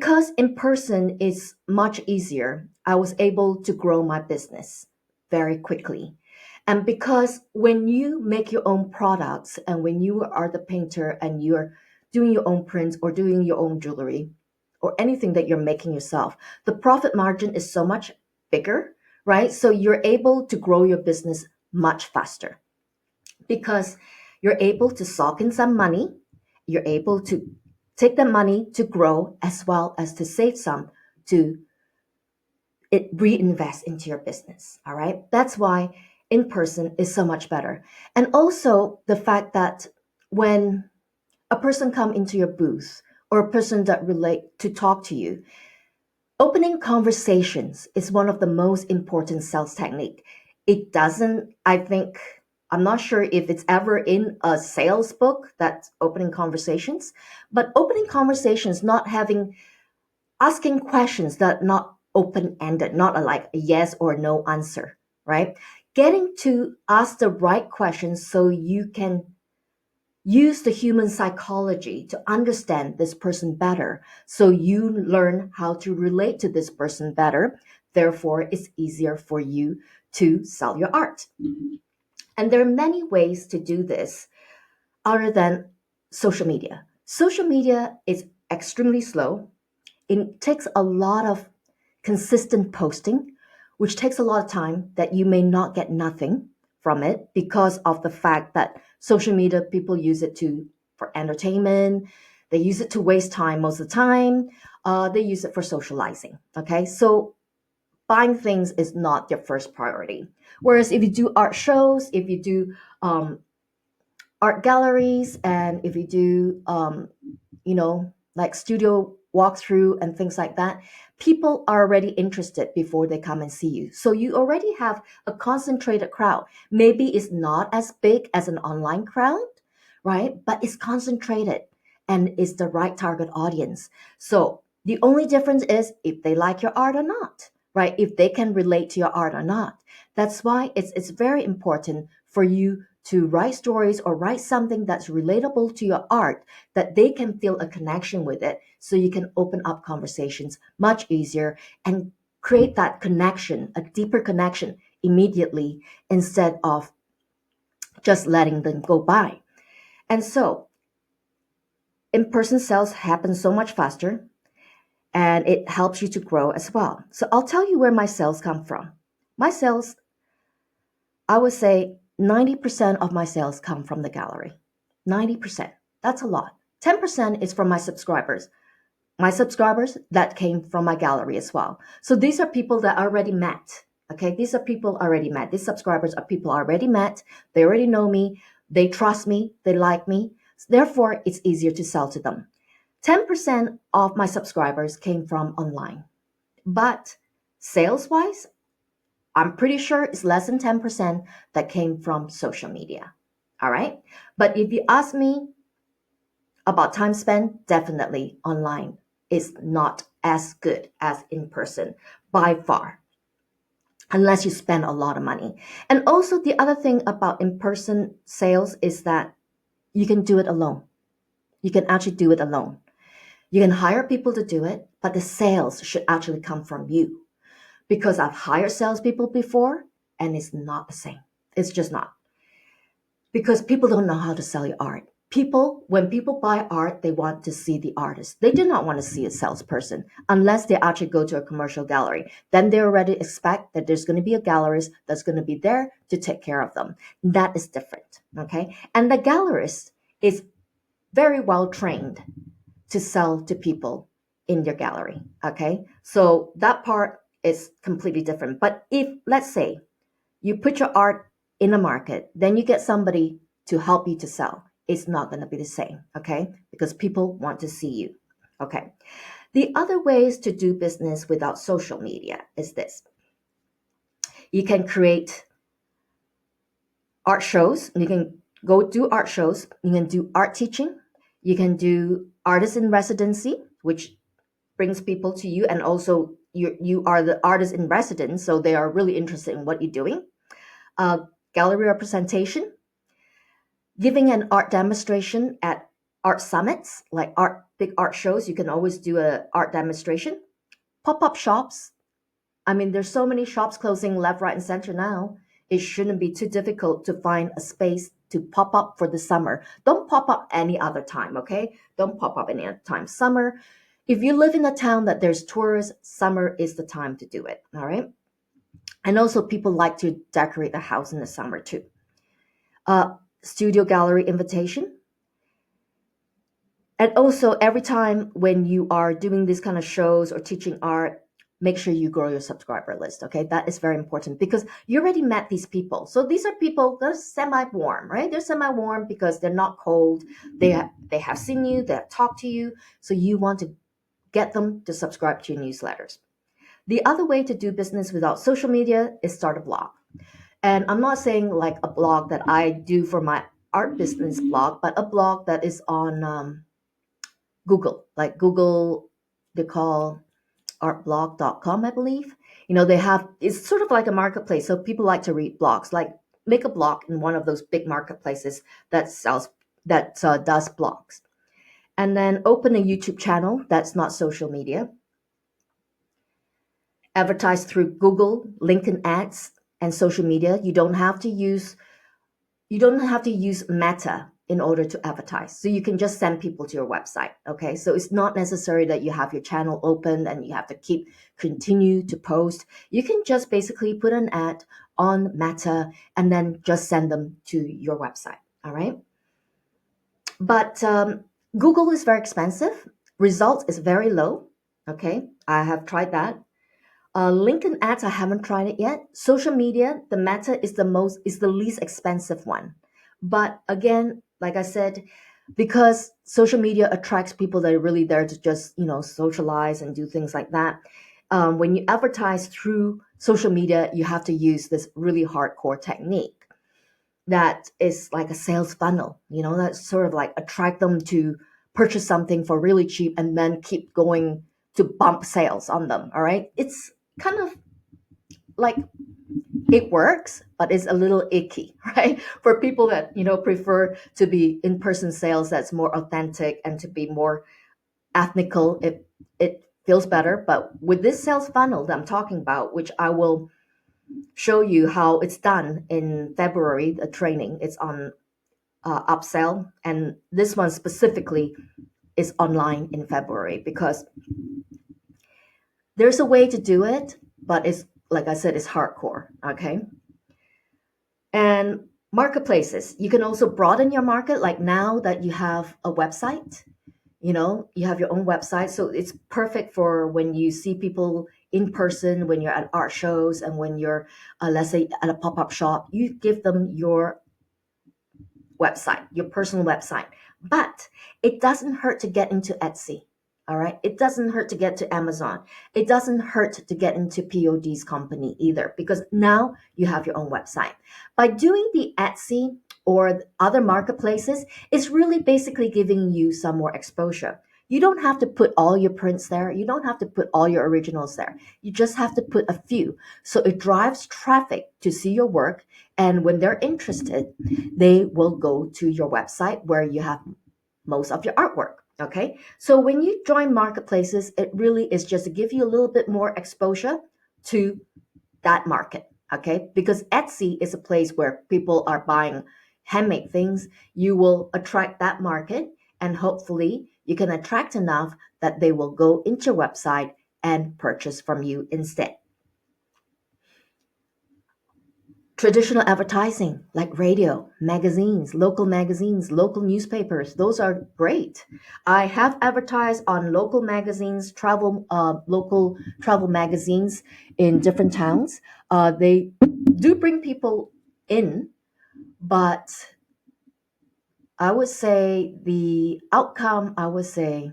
Because in person is much easier, I was able to grow my business very quickly. And because when you make your own products and when you are the painter and you're doing your own prints or doing your own jewelry or anything that you're making yourself, the profit margin is so much bigger, right? So you're able to grow your business much faster because you're able to sock in some money, you're able to take the money to grow as well as to save some to reinvest into your business. All right. That's why in person is so much better. And also the fact that when a person come into your booth or a person that relate to talk to you, opening conversations is one of the most important sales technique. It doesn't, I think, I'm not sure if it's ever in a sales book that's opening conversations, but opening conversations, not having asking questions that not open ended, not like a yes or no answer, right? Getting to ask the right questions so you can use the human psychology to understand this person better. So you learn how to relate to this person better. Therefore, it's easier for you to sell your art. And there are many ways to do this other than social media. Social media is extremely slow. It takes a lot of consistent posting, which takes a lot of time that you may not get nothing from it because of the fact that social media people use it to for entertainment. They use it to waste time most of the time. They use it for socializing. Okay, so buying things is not your first priority. Whereas if you do art shows, if you do art galleries, and if you do like studio walkthrough and things like that, people are already interested before they come and see you. So you already have a concentrated crowd. Maybe it's not as big as an online crowd, right? But it's concentrated and it's the right target audience. So the only difference is if they like your art or not, right? If they can relate to your art or not. That's why it's very important for you to write stories or write something that's relatable to your art that they can feel a connection with it so you can open up conversations much easier and create that connection, a deeper connection immediately instead of just letting them go by. And so in-person sales happen so much faster and it helps you to grow as well. So I'll tell you where my sales come from. My sales, I would say 90% of my sales come from the gallery. 90%. That's a lot. 10% is from my subscribers. My subscribers that came from my gallery as well. So these are people that I already met. Okay, these are people I already met. These subscribers are people I already met. They already know me. They trust me. They like me. Therefore, it's easier to sell to them. 10% of my subscribers came from online. But sales wise, I'm pretty sure it's less than 10% that came from social media. All right. But if you ask me about time spent, definitely online is not as good as in person by far, unless you spend a lot of money. And also, the other thing about in person sales is that you can do it alone. You can actually do it alone. You can hire people to do it, but the sales should actually come from you because I've hired salespeople before and it's not the same. It's just not because people don't know how to sell your art. When people buy art, they want to see the artist. They do not want to see a salesperson unless they actually go to a commercial gallery. Then they already expect that there's going to be a gallerist that's going to be there to take care of them. That is different. Okay. And the gallerist is very well trained to sell to people in your gallery. Okay. So that part is completely different. But if, let's say, you put your art in the market, then you get somebody to help you to sell. It's not going to be the same, okay? Because people want to see you, okay? The other ways to do business without social media is this. You can create art shows. You can go do art shows. You can do art teaching. You can do artist in residency, which brings people to you, and also you are the artist in residence, so they are really interested in what you're doing. Gallery representation, giving an art demonstration at art summits, like big art shows. You can always do a art demonstration. Pop-up shops. I mean, there's so many shops closing left, right, and center now. It shouldn't be too difficult to find a space to pop up for the summer. Don't pop up any other time, okay? Don't pop up any other time. Summer, if you live in a town that there's tourists, summer is the time to do it, all right? And also, people like to decorate the house in the summer too. Studio gallery invitation. And also, every time when you are doing these kind of shows or teaching art, make sure you grow your subscriber list. Okay, that is very important because you already met these people. So these are people that are semi-warm, right? They're semi-warm because they're not cold. They have seen you, they have talked to you. So you want to get them to subscribe to your newsletters. The other way to do business without social media is start a blog. And I'm not saying like a blog that I do for my art business blog, but a blog that is on Google, like Google, they call artblog.com, I believe. They have, it's sort of like a marketplace. So people like to read blogs, like make a blog in one of those big marketplaces that does blogs. And then open a YouTube channel that's not social media. Advertise through Google, LinkedIn ads, and social media. You don't have to use Meta in order to advertise. So you can just send people to your website. Okay. So it's not necessary that you have your channel open and you have to continue to post. You can just basically put an ad on Meta and then just send them to your website. All right. But Google is very expensive. Results is very low. Okay. I have tried that. LinkedIn ads, I haven't tried it yet. Social media, the Meta is the least expensive one. But again, like I said, because social media attracts people that are really there to just socialize and do things like that. When you advertise through social media, you have to use this really hardcore technique that is like a sales funnel. That's sort of like attract them to purchase something for really cheap and then keep going to bump sales on them. All right, it's kind of like it works, but it's a little icky, right? For people that prefer to be in-person sales, that's more authentic and to be more ethnical. It feels better. But with this sales funnel that I'm talking about, which I will show you how it's done in February, the training, it's on Upsell, and this one specifically is online in February because there's a way to do it, but it's like I said, it's hardcore. Okay. And marketplaces, you can also broaden your market. Like now that you have a website, you have your own website. So it's perfect for when you see people in person, when you're at art shows, and when you're, let's say, at a pop up shop, you give them your website, your personal website. But it doesn't hurt to get into Etsy. All right. It doesn't hurt to get to Amazon. It doesn't hurt to get into POD's company either, because now you have your own website. By doing the Etsy or other marketplaces, it's really basically giving you some more exposure. You don't have to put all your prints there. You don't have to put all your originals there. You just have to put a few. So it drives traffic to see your work. And when they're interested, they will go to your website where you have most of your artwork. Okay. So when you join marketplaces, it really is just to give you a little bit more exposure to that market. Okay. Because Etsy is a place where people are buying handmade things. You will attract that market, and hopefully you can attract enough that they will go into your website and purchase from you instead. Traditional advertising like radio, magazines, local newspapers, those are great. I have advertised on local magazines, local travel magazines in different towns. They do bring people in, but I would say the outcome, I would say,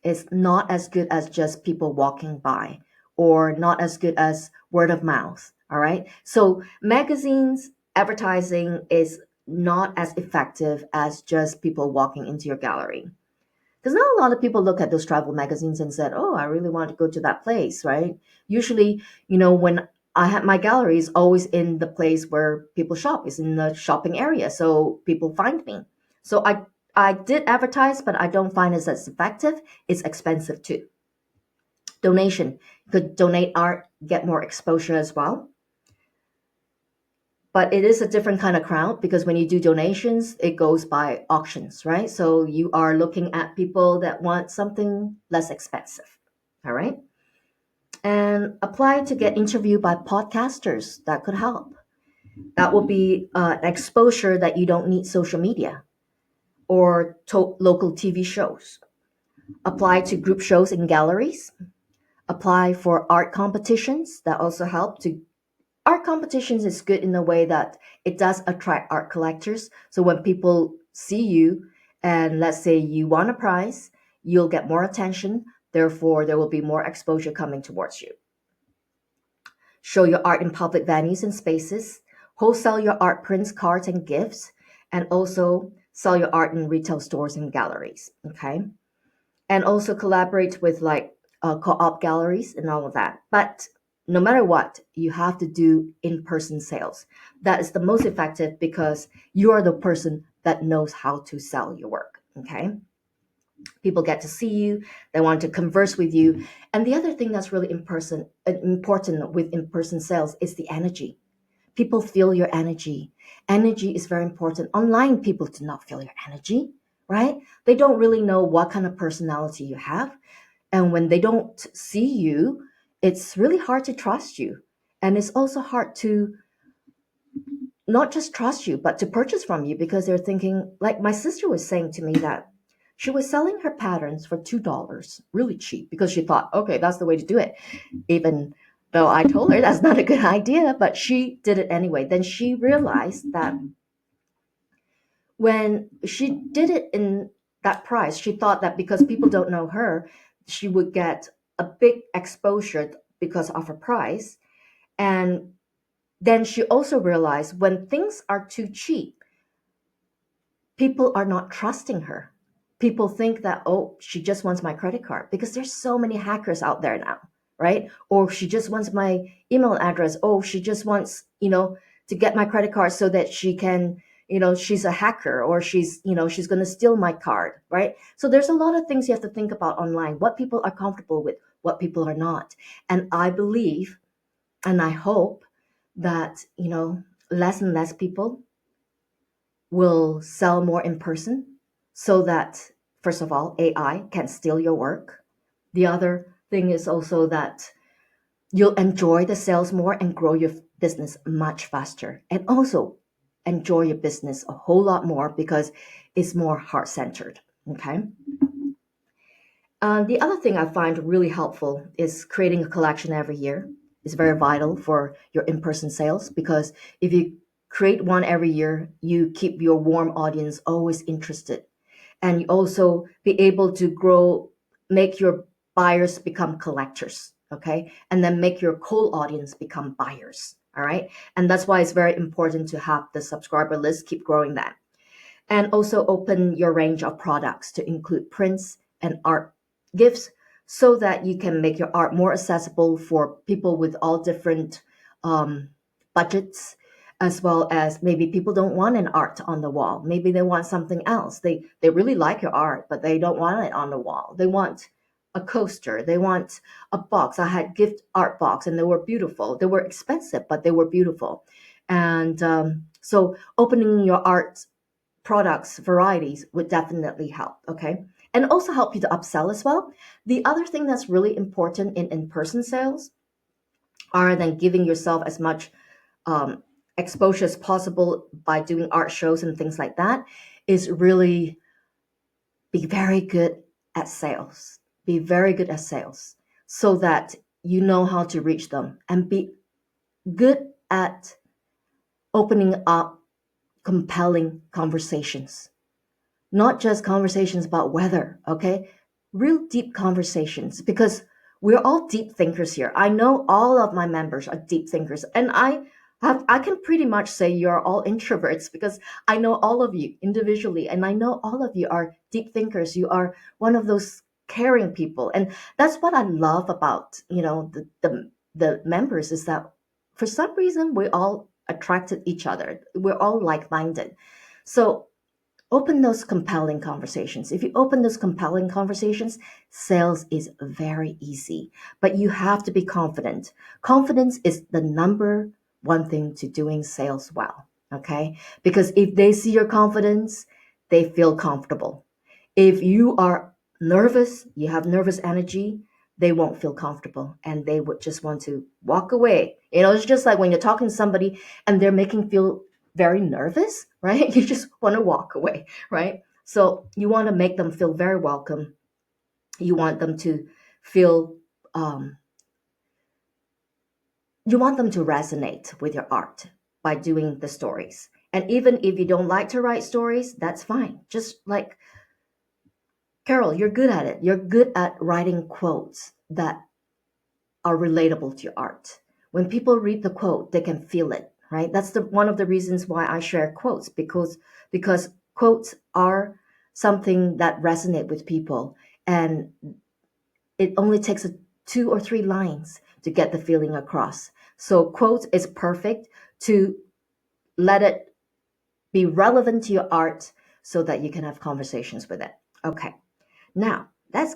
is not as good as just people walking by, or not as good as word of mouth. All right. So magazines advertising is not as effective as just people walking into your gallery. Because not a lot of people look at those travel magazines and said, "Oh, I really want to go to that place," right? Usually, when I have my gallery is always in the place where people shop, is in the shopping area. So people find me. So I did advertise, but I don't find it as effective. It's expensive too. Donation. You could donate art, get more exposure as well. But it is a different kind of crowd because when you do donations, it goes by auctions, right? So you are looking at people that want something less expensive. All right. And apply to get interviewed by podcasters. That could help. That will be exposure that you don't need social media or local TV shows. Apply to group shows in galleries. Apply for art competitions. That also help to art competitions is good in a way that it does attract art collectors. So when people see you and let's say you won a prize, you'll get more attention. Therefore, there will be more exposure coming towards you. Show your art in public venues and spaces. Wholesale your art prints, cards, and gifts. And also sell your art in retail stores and galleries. Okay. And also collaborate with like co-op galleries and all of that. But no matter what, you have to do in-person sales. That is the most effective because you are the person that knows how to sell your work. Okay. People get to see you, they want to converse with you. And the other thing that's really important with in-person sales is the energy. People feel your energy. Energy is very important. Online, people do not feel your energy, right? They don't really know what kind of personality you have. And when they don't see you, it's really hard to trust you. And it's also hard to not just trust you, but to purchase from you because they're thinking, like my sister was saying to me that she was selling her patterns for $2, really cheap, because she thought, okay, that's the way to do it. Even though I told her that's not a good idea, but she did it anyway. Then she realized that when she did it in that price, she thought that because people don't know her, she would get a big exposure because of her price. And then she also realized when things are too cheap, people are not trusting her. People think that, oh, she just wants my credit card because there's so many hackers out there now, right? Or she just wants my email address. Oh, she just wants, to get my credit card so that she can, she's a hacker or she's going to steal my card, right? So there's a lot of things you have to think about online, what people are comfortable with, what people are not. And I believe and I hope that, less and less people will sell more in person so that, first of all, AI can steal your work. The other thing is also that you'll enjoy the sales more and grow your business much faster. And also enjoy your business a whole lot more because it's more heart centered. Okay. The other thing I find really helpful is creating a collection every year. It's very vital for your in person sales because if you create one every year, you keep your warm audience always interested. And you also be able to grow, make your buyers become collectors. Okay. And then make your cold audience become buyers. All right. And that's why it's very important to have the subscriber list, keep growing that. And also open your range of products to include prints and art gifts so that you can make your art more accessible for people with all different um, budgets, as well as maybe people don't want an art on the wall. Maybe they want something else. They really like your art, but they don't want it on the wall. They want a coaster. They want a box. I had gift art box and they were beautiful. They were expensive, but they were beautiful. And so opening your art products varieties would definitely help. Okay. And also help you to upsell as well. The other thing that's really important in in-person sales are then giving yourself as much um, exposure as possible by doing art shows and things like that is really be very good at sales. Be very good at sales so that you know how to reach them and be good at opening up compelling conversations, not just conversations about weather, okay? Real deep conversations because we're all deep thinkers here. I know all of my members are deep thinkers and I can pretty much say you're all introverts because I know all of you individually and I know all of you are deep thinkers. You are one of those caring people and that's what I love about, the members is that for some reason we all attracted each other. We're all like-minded. So Open those compelling conversations. If you open those compelling conversations, sales is very easy, but you have to be confident. Confidence is the number one thing to doing sales well. Okay. Because if they see your confidence, they feel comfortable. If you are nervous, you have nervous energy, they won't feel comfortable and they would just want to walk away. It's just like when you're talking to somebody and they're making feel very nervous, right? You just want to walk away, right? So you want to make them feel very welcome. You want them to feel, um, you want them to resonate with your art by doing the stories. And even if you don't like to write stories, that's fine. Just like Carol, you're good at it. You're good at writing quotes that are relatable to your art. When people read the quote, they can feel it, right? That's the one of the reasons why I share quotes because quotes are something that resonate with people, and it only takes two or three lines to get the feeling across. So quotes is perfect to let it be relevant to your art so that you can have conversations with it. Okay. Now, that's